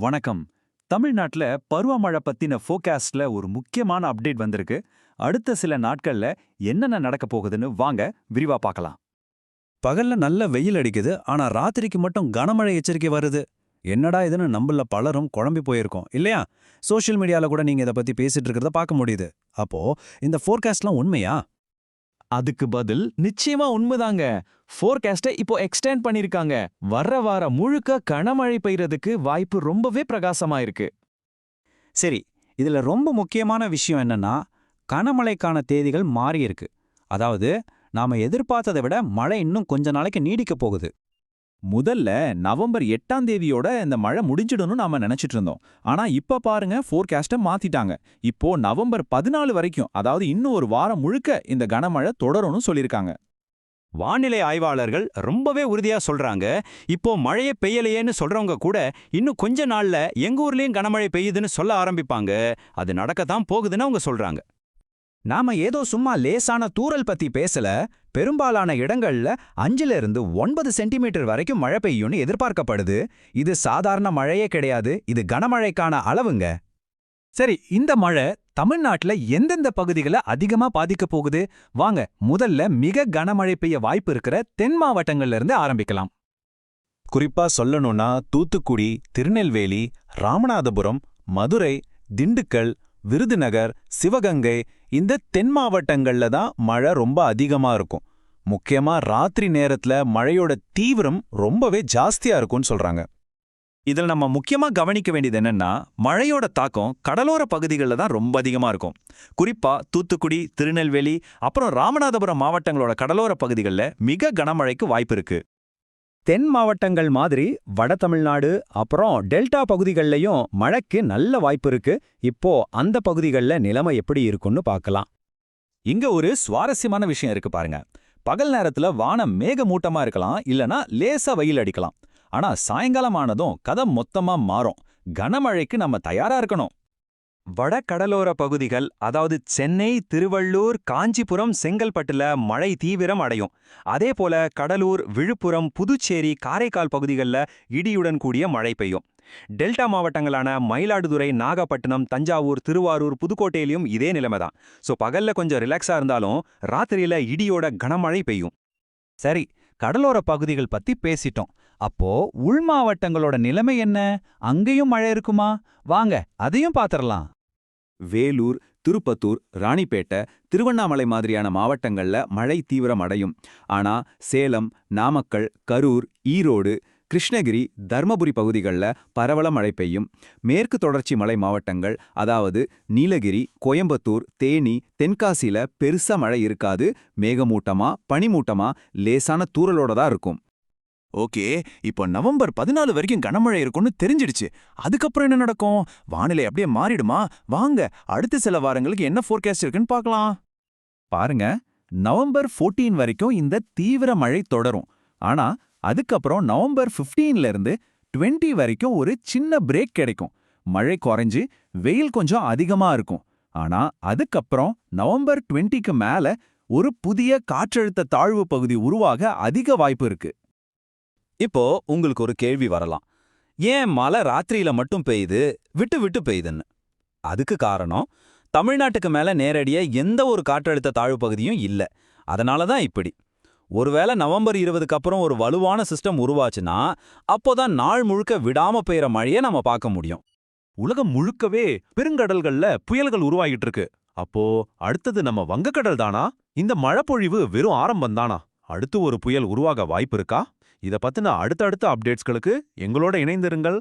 வணக்கம். தமிழ்நாட்டுல பருவமழை பத்தின ஃபோர்காஸ்ட்ல ஒரு முக்கியமான அப்டேட் வந்திருக்கு. அடுத்த சில நாட்கள்ல என்னென்ன நடக்க போகுதுன்னு வாங்க விரிவா பார்க்கலாம். பகல்ல நல்ல வெயில் அடிக்குது, ஆனா ராத்திரிக்கு மட்டும் கனமழை எச்சரிக்கை வருது. என்னடா இதுன்னு நம்மள பலரும் குழம்பி போயிருக்கோம் இல்லையா? சோஷியல் மீடியால கூட நீங்க இத பத்தி பேசிட்டு இருக்கிறத பார்க்க முடியுது. அப்போ இந்த ஃபோர்காஸ்ட்லாம் உண்மையா? அதுக்கு பதில் நிச்சயமா உண்மைதாங்க. ஃபோர்காஸ்ட இப்போ எக்ஸ்டெண்ட் பண்ணிருக்காங்க. வர்ற வாரம் முழுக்க கனமழை பெய்யறதுக்கு வாய்ப்பு ரொம்பவே பிரகாசமா இருக்கு. சரி, இதுல ரொம்ப முக்கியமான விஷயம் என்னன்னா, கனமழைக்கான தேதிகள் மாறி இருக்கு. அதாவது நாம எதிர்பார்த்ததை விட மழை இன்னும் கொஞ்ச நாளைக்கு நீடிக்க போகுது. முதல்ல நவம்பர் 8ஆம் தேதியோட இந்த மழை முடிஞ்சிடும்னு நாம நினைச்சிட்டு இருந்தோம். ஆனா இப்ப பாருங்க ஃபோர்காஸ்ட மாத்திட்டாங்க. இப்போ நவம்பர் 14 வரைக்கும், அதாவது இன்னும் ஒரு வாரம் முழுக்க இந்த கனமழை தொடரும்னு சொல்லிருக்காங்க. வானிலை ஆய்வாளர்கள் ரொம்பவே உறுதியா சொல்றாங்க. இப்போ மழையே பெய்யலையேன்னு சொல்றவங்க கூட இன்னும் கொஞ்ச நாள்ல எங்க ஊர்லயும் கனமழை பெய்யுதுன்னு சொல்ல ஆரம்பிப்பாங்க. அது நடக்கத்தான் போகுதுன்னு அவங்க சொல்றாங்க. நாம ஏதோ சும்மா லேசான தூறல் பத்தி பேசல. பெரும்பாலான இடங்கள்ல 5லிருந்து 9 சென்டிமீட்டர் வரைக்கும் மழை பெய்யும்னு எதிர்பார்க்கப்படுது. இது சாதாரண மழையே கிடையாது, இது கனமழைக்கான அளவுங்க. சரி, இந்த மழை தமிழ்நாட்டுல எந்தெந்த பகுதிகளை அதிகமா பாதிக்க போகுது? வாங்க முதல்ல மிக கனமழை பெய்ய வாய்ப்பு இருக்கிற தென் மாவட்டங்கள்ல இருந்து ஆரம்பிக்கலாம். குறிப்பா சொல்லணும்னா தூத்துக்குடி, திருநெல்வேலி, ராமநாதபுரம், மதுரை, திண்டுக்கல், விருதுநகர், சிவகங்கை, இந்த தென் மாவட்டங்கள்ல தான் மழை ரொம்ப அதிகமா இருக்கும். முக்கியமா ராத்திரி நேரத்துல மழையோட தீவிரம் ரொம்பவே ஜாஸ்தியா இருக்கும்னு சொல்றாங்க. இதில் நம்ம முக்கியமா கவனிக்க வேண்டியது என்னன்னா, மழையோட தாக்கம் கடலோர பகுதிகளில் தான் ரொம்ப அதிகமா இருக்கும். குறிப்பா தூத்துக்குடி, திருநெல்வேலி, அப்புறம் ராமநாதபுரம் மாவட்டங்களோட கடலோர பகுதிகளில் மிக கனமழைக்கு வாய்ப்பு இருக்கு. தென் மாவட்டங்கள் மாதிரி வட தமிழ்நாடு அப்புறம் டெல்டா பகுதிகள்லயும் மழைக்கு நல்ல வாய்ப்பு இருக்கு. இப்போ அந்த பகுதிகள்ல நிலைமை எப்படி இருக்குன்னு பார்க்கலாம். இங்க ஒரு சுவாரஸ்யமான விஷயம் இருக்கு பாருங்க. பகல் நேரத்துல வானம் மேகமூட்டமா இருக்கலாம், இல்லனா லேசா வெயில் அடிக்கலாம். ஆனா சாயங்காலம் ஆனதும் கதை மொத்தமா மாறும். கனமழைக்கு நம்ம தயாரா இருக்கணும். வட கடலோர பகுதிகள், அதாவது சென்னை, திருவள்ளூர், காஞ்சிபுரம், செங்கல்பட்டுல மழை தீவிரம் அடையும். அதே போல கடலூர், விழுப்புரம், புதுச்சேரி, காரைக்கால் பகுதிகளில் இடியுடன் கூடிய மழை பெய்யும். டெல்டா மாவட்டங்களான மயிலாடுதுறை, நாகப்பட்டினம், தஞ்சாவூர், திருவாரூர், புதுக்கோட்டையிலும் இதே நிலைமை தான். ஸோ பகல்ல கொஞ்சம் ரிலாக்ஸா இருந்தாலும் ராத்திரியில இடியோட கனமழை பெய்யும். சரி, கடலோர பகுதிகள் பத்தி பேசிட்டோம். அப்போ உள் மாவட்டங்களோட நிலைமை என்ன? அங்கேயும் மழை இருக்குமா? வாங்க அதையும் பாத்திரலாம். வேலூர், திருப்பத்தூர், ராணிப்பேட்டை, திருவண்ணாமலை மாதிரியான மாவட்டங்கள்ல மழை தீவிரம் அடையும். ஆனா சேலம், நாமக்கல், கரூர், ஈரோடு, கிருஷ்ணகிரி, தர்மபுரி பகுதிகளில் பரவல மழை பெய்யும். மேற்கு தொடர்ச்சி மலை மாவட்டங்கள், அதாவது நீலகிரி, கோயம்புத்தூர், தேனி, தென்காசியில பெருசா மழை இருக்காது. மேகமூட்டமா பனிமூட்டமா லேசான தூறலோட தான் இருக்கும். ஓகே, இப்போ நவம்பர் 14 வரைக்கும் கனமழை இருக்கும்னு தெரிஞ்சிடுச்சு. அதுக்கப்புறம் என்ன நடக்கும்? வானிலை அப்படியே மாறிடுமா? வாங்க அடுத்த சில வாரங்களுக்கு என்ன ஃபோர்காஸ்ட் இருக்குன்னு பார்க்கலாம். பாருங்க, நவம்பர் 14 வரைக்கும் இந்த தீவிர மழை தொடரும். ஆனா அதுக்கப்புறம் நவம்பர் 15ல இருந்து 20 வரைக்கும் ஒரு சின்ன பிரேக் கிடைக்கும். மழை குறைஞ்சு வெயில் கொஞ்சம் அதிகமா இருக்கும். ஆனா அதுக்கப்புறம் நவம்பர் 20க்கு மேல ஒரு புதிய காற்றழுத்த தாழ்வு பகுதி உருவாக அதிக வாய்ப்பு இருக்கு. இப்போ உங்களுக்கு ஒரு கேள்வி வரலாம். ஏன் மழை ராத்திரியில மட்டும் பெய்யுது, விட்டு விட்டு பெய்யுதுன்னு? அதுக்கு காரணம், தமிழ்நாட்டுக்கு மேல நேரடியா எந்த ஒரு காற்றழுத்த தாழ்வு பகுதியும் இல்ல. அதனால தான் இப்படி. ஒருவேளை நவம்பர் 20க்கு அப்புறம் ஒரு வலுவான சிஸ்டம் உருவாச்சுன்னா, அப்போதான் நாள் முழுக்க விடாம பெய்யற மழையை நம்ம பார்க்க முடியும். உலகம் முழுக்கவே பெருங்கடல்கள்ல புயல்கள் உருவாகிட்டு இருக்கு. அப்போ அடுத்தது நம்ம வங்கக்கடல் தானா? இந்த மழைப்பொழிவு வெறும் ஆரம்பம் தானா? அடுத்து ஒரு புயல் உருவாக வாய்ப்பு இருக்கா? இத பத்தின அடுத்தடுத்த அப்டேட்ஸ்களுக்கு எங்களோட இணைந்திருங்கள்.